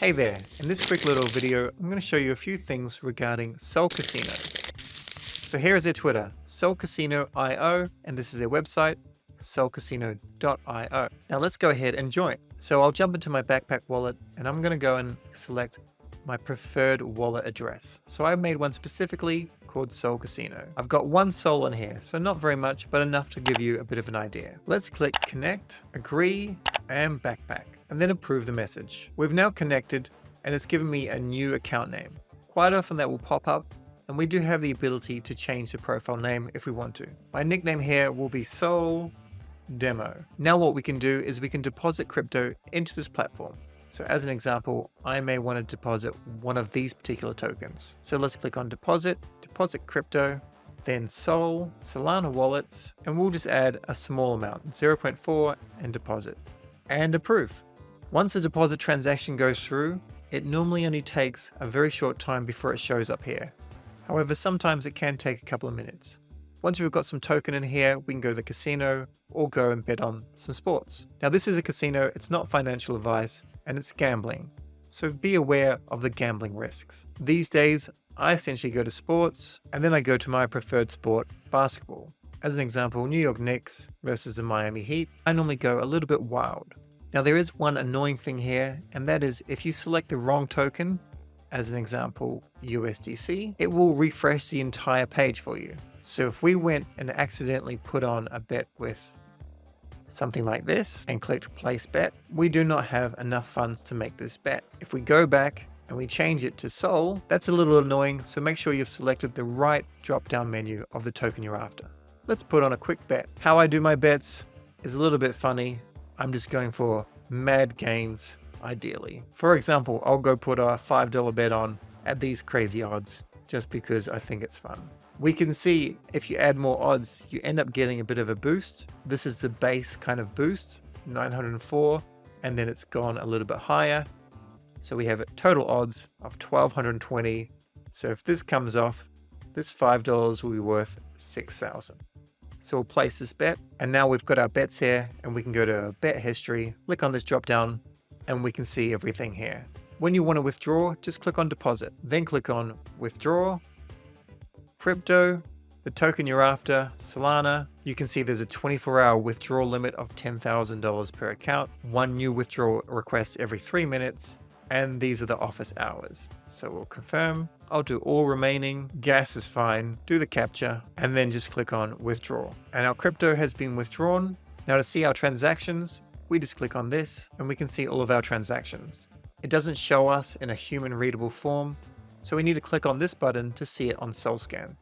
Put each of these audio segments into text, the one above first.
Hey there, in this quick little video, I'm going to show you a few things regarding Solcasino. So here is their Twitter, Solcasino.io, and this is their website, Solcasino.io. Now let's go ahead and join. So I'll jump into my Backpack wallet and I'm going to go and select my preferred wallet address. So I made one specifically called Solcasino. I've got one Sol in here, so not very much, but enough to give you a bit of an idea. Let's click connect, agree, and Backpack, and then approve the message. We've now connected and it's given me a new account name. Quite often that will pop up, and we do have the ability to change the profile name if we want to. My nickname here will be Sol Demo. Now what we can do is we can deposit crypto into this platform. So as an example, I may want to deposit one of these particular tokens. So let's click on deposit, deposit crypto, then Sol, Solana wallets, and we'll just add a small amount, 0.4, and deposit, and approve. Once the deposit transaction goes through, it normally only takes a very short time before it shows up here. However, sometimes it can take a couple of minutes. Once we've got some token in here, we can go to the casino or go and bet on some sports. Now this is a casino, it's not financial advice, and it's gambling. So be aware of the gambling risks. These days, I essentially go to sports, and then I go to my preferred sport, basketball. As an example, New York Knicks versus the Miami Heat, I normally go a little bit wild. Now there is one annoying thing here, and that is if you select the wrong token, as an example, USDC, it will refresh the entire page for you. So if we went and accidentally put on a bet with something like this and clicked place bet, we do not have enough funds to make this bet. If we go back and we change it to Sol, that's a little annoying, so make sure you've selected the right drop-down menu of the token you're after. Let's put on a quick bet. How I do my bets is a little bit funny. I'm just going for mad gains, ideally. For example, I'll go put a $5 bet on at these crazy odds just because I think it's fun. We can see if you add more odds, you end up getting a bit of a boost. This is the base kind of boost, 904, and then it's gone a little bit higher. So we have total odds of 1220. So if this comes off, this $5 will be worth 6,000. So we'll place this bet, and now we've got our bets here, and we can go to bet history, click on this drop down, and we can see everything here. When you want to withdraw, just click on deposit, then click on withdraw, crypto, the token you're after, Solana. You can see there's a 24-hour withdrawal limit of $10,000 per account, one new withdrawal request every 3 minutes, and these are the office hours. So we'll confirm. I'll do all remaining, gas is fine, do the captcha, and then just click on withdraw. And our crypto has been withdrawn. Now to see our transactions, we just click on this and we can see all of our transactions. It doesn't show us in a human readable form, so we need to click on this button to see it on SolScan.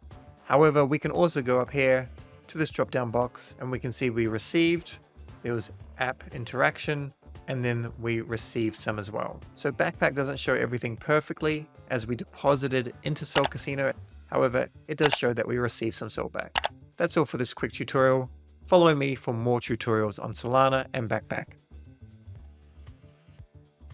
However, we can also go up here to this drop down box and we can see we received, there was app interaction, and then we received some as well. So Backpack doesn't show everything perfectly as we deposited into Solcasino. However, it does show that we received some Sol back. That's all for this quick tutorial. Follow me for more tutorials on Solana and Backpack.